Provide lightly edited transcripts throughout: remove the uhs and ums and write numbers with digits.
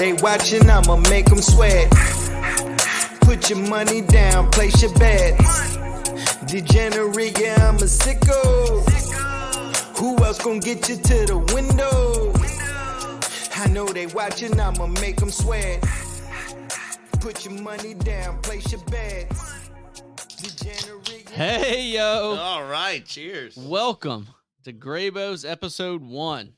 they watching, I'ma make them sweat. Put your money down, place your bets. Degenerate, yeah, I'm a sicko. Who else gon' get you to the window? I know they watching, I'ma make them sweat. Put your money down, place your bets. Degenerate. Hey, yo. All right, cheers. Welcome to Graybo's episode 1.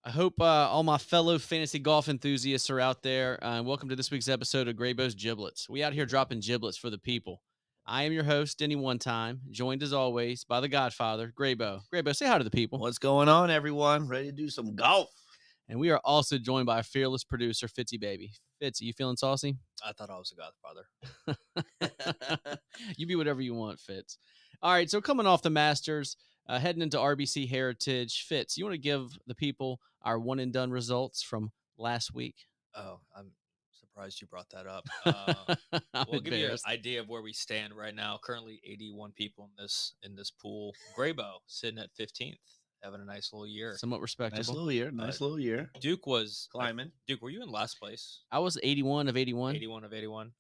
I hope all my fellow fantasy golf enthusiasts are out there. Welcome to this week's episode of Graybo's Giblets. We out here dropping giblets for the people. I am your host, Denny One Time, joined as always by the Godfather, Graybo. Graybo, say hi to the people. What's going on, everyone? Ready to do some golf? And we are also joined by our fearless producer, Fitzy Baby. Fitz, you feeling saucy? I thought I was a Godfather. You be whatever you want, Fitz. All right, so coming off the Masters, heading into RBC Heritage, Fitz, you want to give the people our one and done results from last week? Oh, I'm surprised you brought that up. We'll give you an idea of where we stand right now. Currently, 81 people in this pool. Graybo sitting at 15th, having a nice little year. Somewhat respectable. Nice little year. Duke was climbing. Duke, were you in last place? I was 81 of 81. 81 of 81.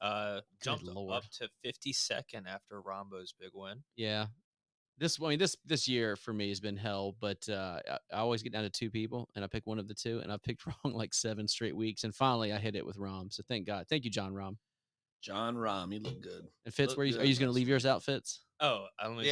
Jumped up to 52nd after Rombo's big win. Yeah. This year for me has been hell, but I always get down to 2 people, and I pick one of the 2, and I picked wrong like 7 straight weeks, and finally I hit it with Rom. So thank God. Thank you, John Rom. John Rom, you look good. And Fitz, are you going to leave yours out, Fitz? Oh, let me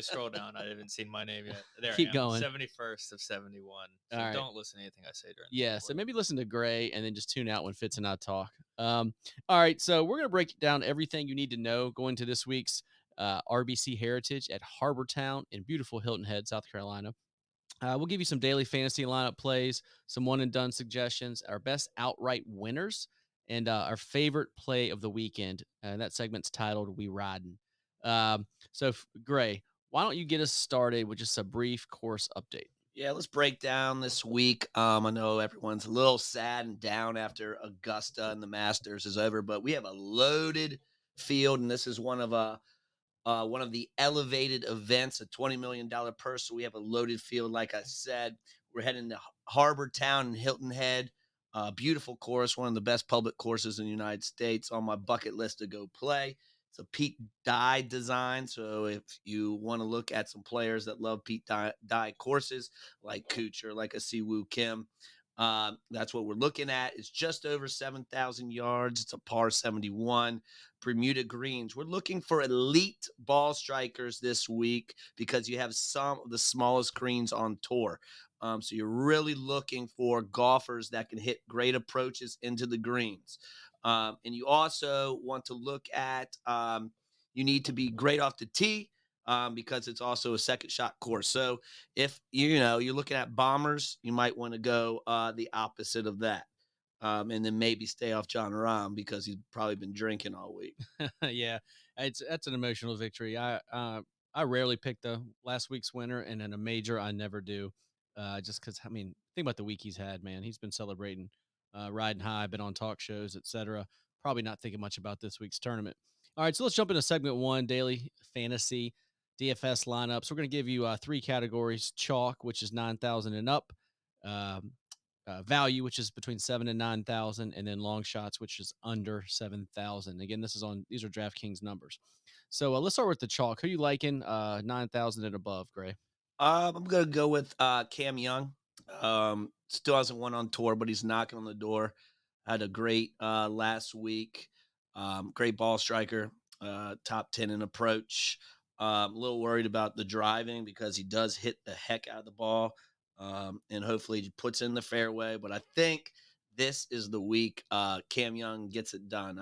scroll down. I haven't seen my name yet. There Keep I am. going. 71st of 71. So All right. Don't listen to anything I say during. Yeah, so maybe listen to Gray and then just tune out when Fitz and I talk. All right, so we're going to break down everything you need to know going to this week's RBC Heritage at Harbor Town in beautiful Hilton Head, South Carolina. We'll give you some daily fantasy lineup plays, some one and done suggestions, our best outright winners, and our favorite play of the weekend. And that segment's titled "We Ridin'." So Gray, why don't you get us started with just a brief course update? Yeah, let's break down this week. I know everyone's a little sad and down after Augusta and the Masters is over, but we have a loaded field, and this is one of the elevated events, a $20 million purse. So we have a loaded field. Like I said, we're heading to Harbor Town in Hilton Head. Beautiful course, one of the best public courses in the United States. On my bucket list to go play. It's a Pete Dye design. So if you want to look at some players that love Pete Dye courses, like Kuchar, like a Siwoo Kim, that's what we're looking at. It's just over 7,000 yards. It's a par 71. Bermuda greens. We're looking for elite ball strikers this week because you have some of the smallest greens on tour. So you're really looking for golfers that can hit great approaches into the greens. And you also want to look at, you need to be great off the tee because it's also a second shot course. So if, you're looking at bombers, you might want to go the opposite of that. And then maybe stay off John Rahm because he's probably been drinking all week. Yeah, that's an emotional victory. I rarely pick the last week's winner, and in a major, I never do. Just because, think about the week he's had, man. He's been celebrating, riding high, been on talk shows, etc. Probably not thinking much about this week's tournament. All right, so let's jump into segment 1, daily fantasy DFS lineups. We're going to give you 3 categories: chalk, which is 9,000 and up, value, which is between 7,000 and 9,000, and then long shots, which is under 7,000. Again, these are DraftKings numbers. So let's start with the chalk. Who you liking? 9,000 and above, Gray. I'm going to go with Cam Young. Still hasn't won on tour, but he's knocking on the door. Had a great last week. Great ball striker, top 10 in approach. A little worried about the driving because he does hit the heck out of the ball. And hopefully he puts in the fairway. But I think this is the week Cam Young gets it done.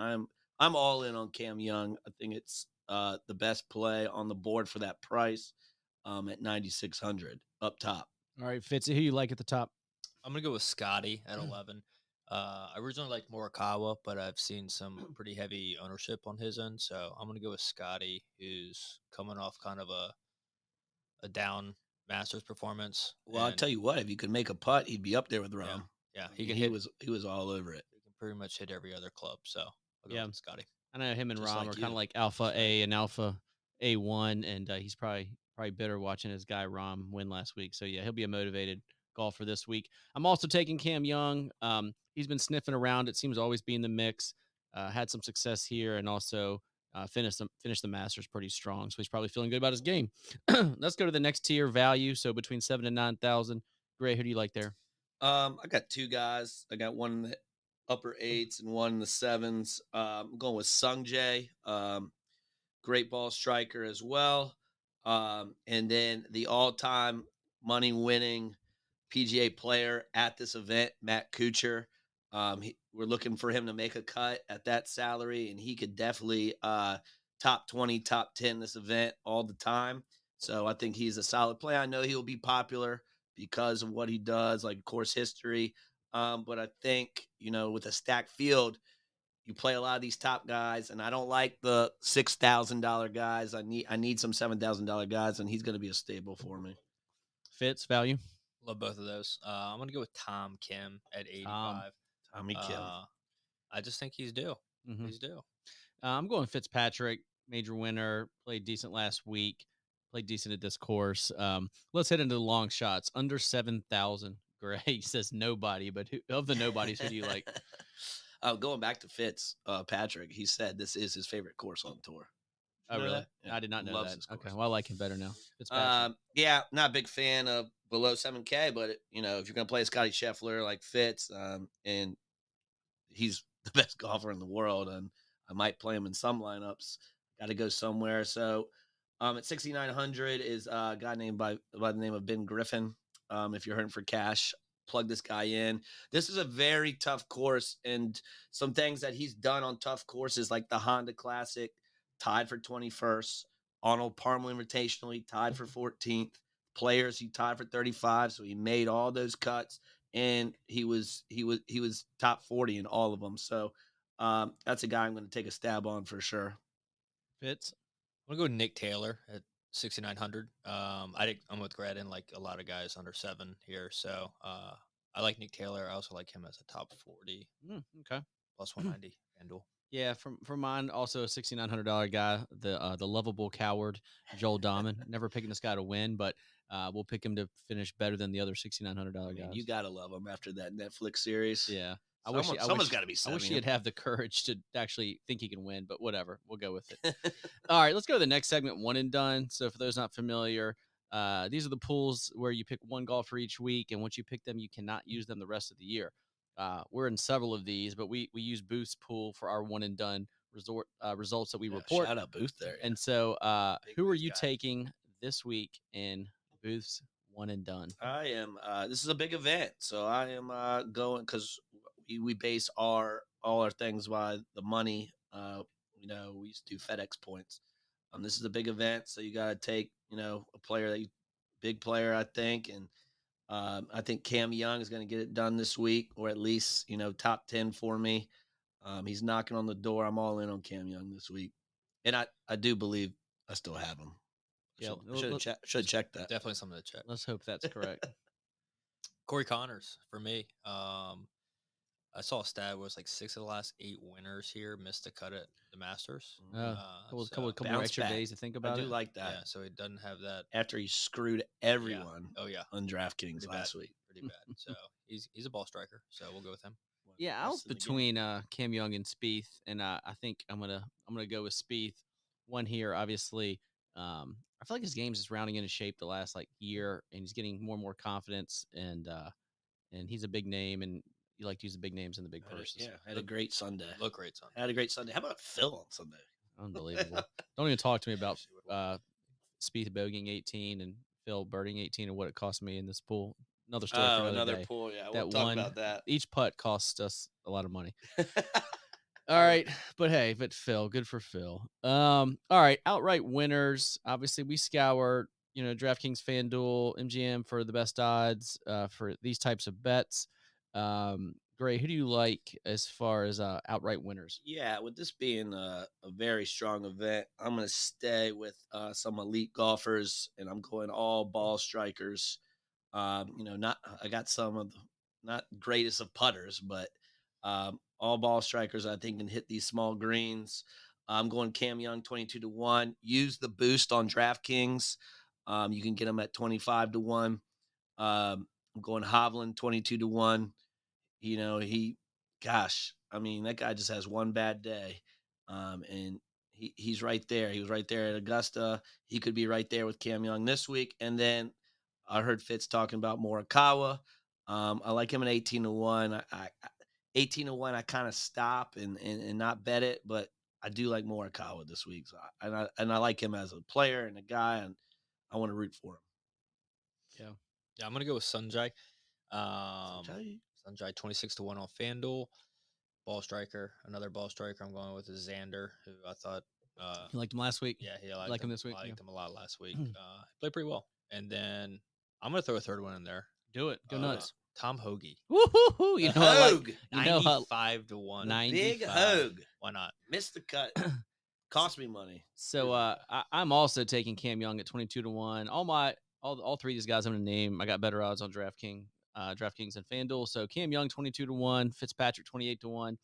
I'm all in on Cam Young. I think it's the best play on the board for that price. At 9,600 up top. All right, Fitzy, who you like at the top? I'm going to go with Scotty at 11. I originally liked Morikawa, but I've seen some pretty heavy ownership on his end. So I'm going to go with Scotty, who's coming off kind of a down Masters performance. Well, I'll tell you what, if you could make a putt, he'd be up there with Rahm. Yeah, he was all over it. He can pretty much hit every other club. So I'll go with Scotty. I know him and Rahm are kind of like Alpha A and Alpha A1, and he's probably bitter watching his guy Rahm win last week. So yeah, he'll be a motivated golfer this week. I'm also taking Cam Young. He's been sniffing around. It seems to always be in the mix. Had some success here, and also finished the Masters pretty strong. So he's probably feeling good about his game. Let's go to the next tier, value. So between 7,000 and 9,000. Gray, who do you like there? I got two guys. I got one in the upper eights and one in the sevens. I'm going with Sung Jae, great ball striker as well. And then the all-time money-winning PGA player at this event, Matt Kuchar. We're looking for him to make a cut at that salary, and he could definitely top 20, top 10 this event all the time. So I think he's a solid play. I know he'll be popular because of what he does, like course history. But I think, with a stacked field, you play a lot of these top guys, and I don't like the $6,000 guys. I need some $7,000 guys, and he's going to be a staple for me. Fitz, value. Love both of those. I'm going to go with Tom Kim at 85. Tommy Kim. I just think he's due. Mhm. He's due. I'm going Fitzpatrick, major winner, played decent last week, played decent at this course. Let's head into the long shots. Under 7,000. Gray says nobody, but of the nobodies, who do you like? Going back to Fitz, Patrick, he said this is his favorite course on tour. Oh, You know really? that? Yeah. I did not know Loves that. this Okay, course. well, I like him better now. Fitzpatrick. Yeah, not a big fan of below 7K, but if you're going to play Scotty Scheffler like Fitz, and he's the best golfer in the world, and I might play him in some lineups. Got to go somewhere. So, at 6,900 is a guy named by the name of Ben Griffin. If you're hurting for cash, plug this guy in. This is a very tough course, and some things that he's done on tough courses, like the Honda Classic, tied for 21st. Arnold Palmer Invitational, he tied for 14th. Players, he tied for 35, so he made all those cuts, and he was top 40 in all of them. So that's a guy I'm going to take a stab on for sure. Fitz. I'm going to go Nick Taylor at 6,900. I'm with Graydon, like a lot of guys under 7 here. So I like Nick Taylor. I also like him as a top 40 Okay. plus 190 FanDuel. Yeah, from mine, also a $6,900 guy, the lovable coward, Joel Dahman. Never picking this guy to win, but we'll pick him to finish better than the other $6,900 I mean, guys. you got to love him after that Netflix series. Yeah. Someone's got to be I wish subbing he'd him. have the courage to actually think he can win, but whatever. We'll go with it. All right, let's go to the next segment, one and done. So for those not familiar, these are the pools where you pick one golfer each week, and once you pick them, you cannot use them the rest of the year. We're in several of these, but we use Booth's pool for our one and done results that we report. Shout out Booth there. And so Big who are Booth you guy. taking this week in Booth's one and done? I am. This is a big event, so I am going because we base all our things by the money. We used to do FedEx points. This is a big event, so you got to take a player big player, I think, and I think Cam Young is going to get it done this week, or at least top 10 for me. He's knocking on the door. I'm all in on Cam Young this week, and I do believe I still have him. Yeah, Should check that. Definitely something to check. Let's hope that's correct. Corey Connors for me. I saw a stat where it's like 6 of the last 8 winners here missed a cut at the Masters. Couple more bounce extra back. days to think about I it. do like that. Yeah, so he doesn't have that. After he screwed everyone Oh yeah, on DraftKings Pretty last bad. week. pretty bad. So he's a ball striker. So we'll go with him. Yeah, I was Best in the game. between Cam Young and Spieth, and I think I'm gonna go with Spieth. One here, obviously. I feel like his game's just rounding into shape the last year, and he's getting more and more confidence, and he's a big name, and you like to use the big names in the big purses. Yeah, had a great Sunday. Look great Sunday. Had a great Sunday. How about Phil on Sunday? Unbelievable. Don't even talk to me about Spieth bogeying 18 and Phil birding 18 and what it cost me in this pool. Another story for another day. pool. Yeah, That we'll talk one- about that. Each putt cost us a lot of money. All right, but hey, Phil, good for Phil. All right, outright winners. Obviously, we scour, DraftKings, FanDuel, MGM for the best odds for these types of bets. Gray, who do you like as far as outright winners? Yeah, with this being a very strong event, I'm going to stay with some elite golfers, and I'm going all ball strikers. I got some of the not greatest of putters, but all ball strikers I think can hit these small greens. I'm going Cam Young 22-1. Use the boost on DraftKings. You can get them at 25-1. I'm going Hovland 22-1. Gosh, I mean, that guy just has one bad day. And he's right there. He was right there at Augusta. He could be right there with Cam Young this week. And then I heard Fitz talking about Morikawa. I like him at 18-1. 18-1, I kind of stop and not bet it, but I do like Morikawa this week. So I like him as a player and a guy, and I want to root for him. Yeah, I'm gonna go with Sanjay. Sanjay? Sanjay 26-1 on FanDuel. Ball striker, another ball striker I'm going with is Xander, who I thought You liked him last week? yeah, he Like him this week? I liked Yeah. him a lot last week. Played pretty well. And then I'm gonna throw a third one in there. Do it. Go nuts. Tom Hoagie. Woo-hoo-hoo. You The know, I like, Hogue. you know how 95-1. Big 95. Hogue. Why not? Missed the cut. Cost me money. So I'm also taking Cam Young at 22-1. All three of these guys I'm gonna name, I got better odds on DraftKings and FanDuel. So Cam Young 22-1, Fitzpatrick 28-1,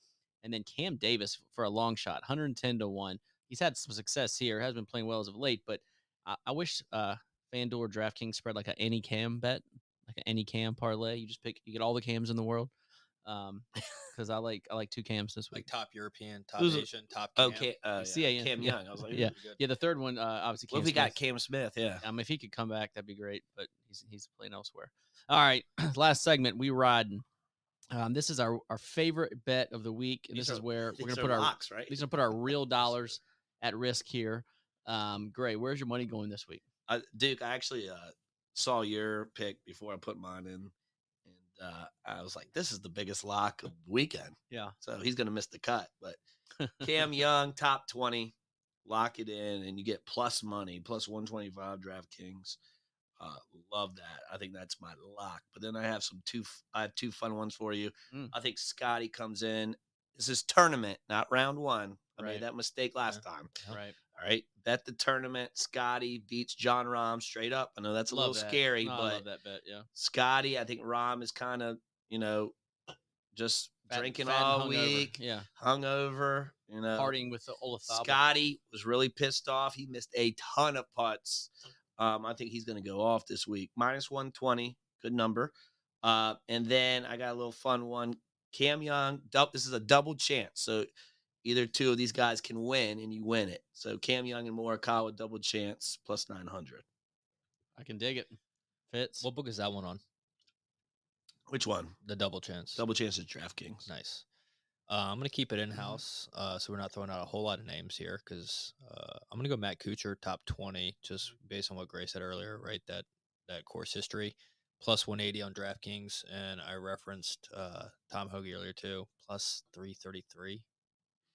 and then Cam Davis for a long shot 110-1. He's had some success here, has been playing well as of late, but I wish FanDuel or DraftKings spread like a any Cam bet, like an any Cam parlay. You get all the Cams in the world. Because I like two Cams this Like week. top European, top Who's- Asian, top Cam. Okay. CAN, Cam yeah. Young. I was like, Yeah. pretty good. Yeah, the third one, obviously. What Cam if we got Smith. Cam Smith? Yeah. If he could come back, that'd be great. But he's playing elsewhere. All right, last segment. We riding. This is our favorite bet of the week, and this is where we're gonna put our locks, right? We're gonna put our real dollars at risk here. Gray, where's your money going this week? Duke, I actually saw your pick before I put mine in, and I was like, "This is the biggest lock of the weekend." Yeah. So he's gonna miss the cut, but Cam Young top 20, lock it in, and you get plus money, plus 125 DraftKings. Love that. I think that's my lock. But then I have two fun ones for you. I think Scotty comes in. This is tournament, not round one. I made that mistake last time. Right. All right. Bet the tournament. Scotty beats John Rahm straight up. I know that's a little scary, No, but I love that bet. Yeah. Scotty, I think Rahm is kind of, just drinking fat and all hungover. week, Yeah. hungover, Partying with the Olafable. Scotty was really pissed off. He missed a ton of putts. I think he's going to go off this week. Minus 120, good number. And then I got a little fun one. Cam Young, this is a double chance. So either two of these guys can win, and you win it. So Cam Young and Morikawa, double chance, plus 900. I can dig it. Fitz. What book is that one on? Which one? The double chance. Double chance at DraftKings. Nice. I'm going to keep it in-house, so we're not throwing out a whole lot of names here, because I'm going to go Matt Kuchar, top 20, just based on what Gray said earlier, right? That course history, plus 180 on DraftKings, and I referenced Tom Hoagie earlier too, plus 333.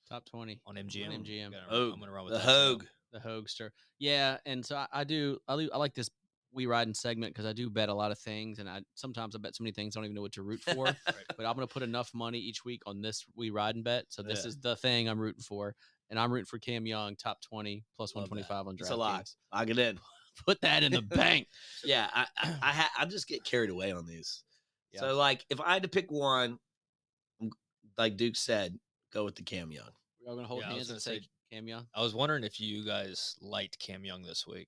Top 20 on MGM. On MGM. I'm going to run with the that. Hogue. The Hoagster. Yeah, and so I like this We Riding segment because I do bet a lot of things, and sometimes I bet so many things I don't even know what to root for. But I'm going to put enough money each week on this We Riding bet. So this is the thing I'm rooting for, and I'm rooting for Cam Young, top 20, plus 125 on DraftKings. It's a lot. Lock it in. Put that in the bank. Yeah, I just get carried away on these. Yeah. So, like, if I had to pick one, like Duke said, go with the Cam Young. We're all going to hold hands and say Cam Young. I was wondering if you guys liked Cam Young this week.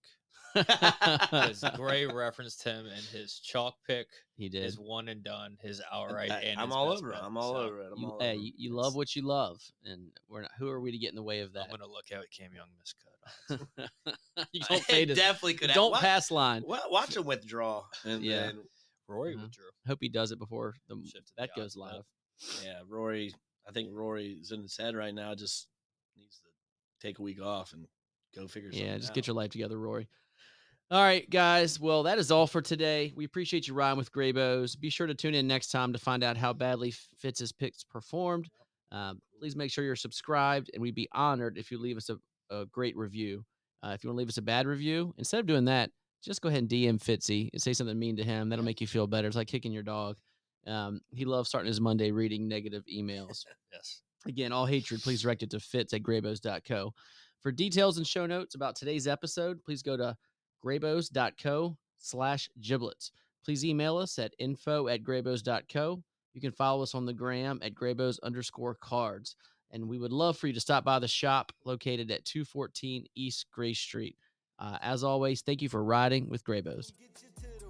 Because Gray referenced him in his chalk pick. He did. His one and done, his outright, and I'm his all best over it. bet. I'm all over it. You love what you love, and we're not. Who are we to get in the way of that? I'm gonna look at Cam Young miscut. You don't fade us. Definitely could. Don't pass line. Watch him withdraw. And Yeah. then, Rory withdrew. Hope he does it before that the goes odds live. yeah, Rory. I think Rory's in his head right now. Just needs to take a week off and go figure something out. Yeah, just get your life together, Rory. All right, guys. Well, that is all for today. We appreciate you riding with Graybos. Be sure to tune in next time to find out how badly Fitz's picks performed. Please make sure you're subscribed, and we'd be honored if you leave us a great review. If you want to leave us a bad review, instead of doing that, just go ahead and DM Fitzy and say something mean to him. That'll make you feel better. It's like kicking your dog. He loves starting his Monday reading negative emails. Yes. Again, all hatred, please direct it to fitz@graybos.co. For details and show notes about today's episode, please go to graybos.co/giblets. Please email us at info@graybos.co. You can follow us on the gram at graybos_cards. And we would love for you to stop by the shop located at 214 East Gray Street. As always, thank you for riding with Graybos.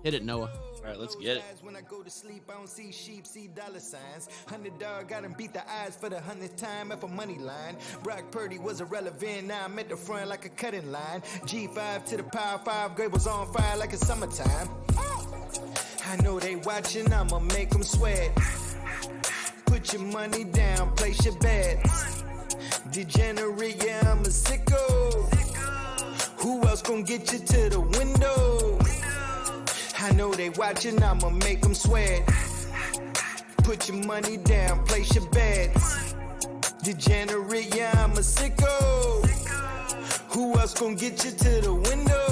Hit it, Noah. All right, let's get it. When I go to sleep, I don't see sheep, see dollar signs. $100 got him beat the eyes for the 100th time at a money line. Brock Purdy was irrelevant, now I'm at the front like a cutting line. G5 to the power 5, Graybo's on fire like it's summertime. I know they watching, I'ma make them sweat. Put your money down, place your bets. Degenerate, yeah, I'm a sicko. Who else gon' get you to the window? I know they watching, I'ma make them sweat. Put your money down, place your bets. Degenerate, yeah, I'm a sicko. Who else gon' get you to the window?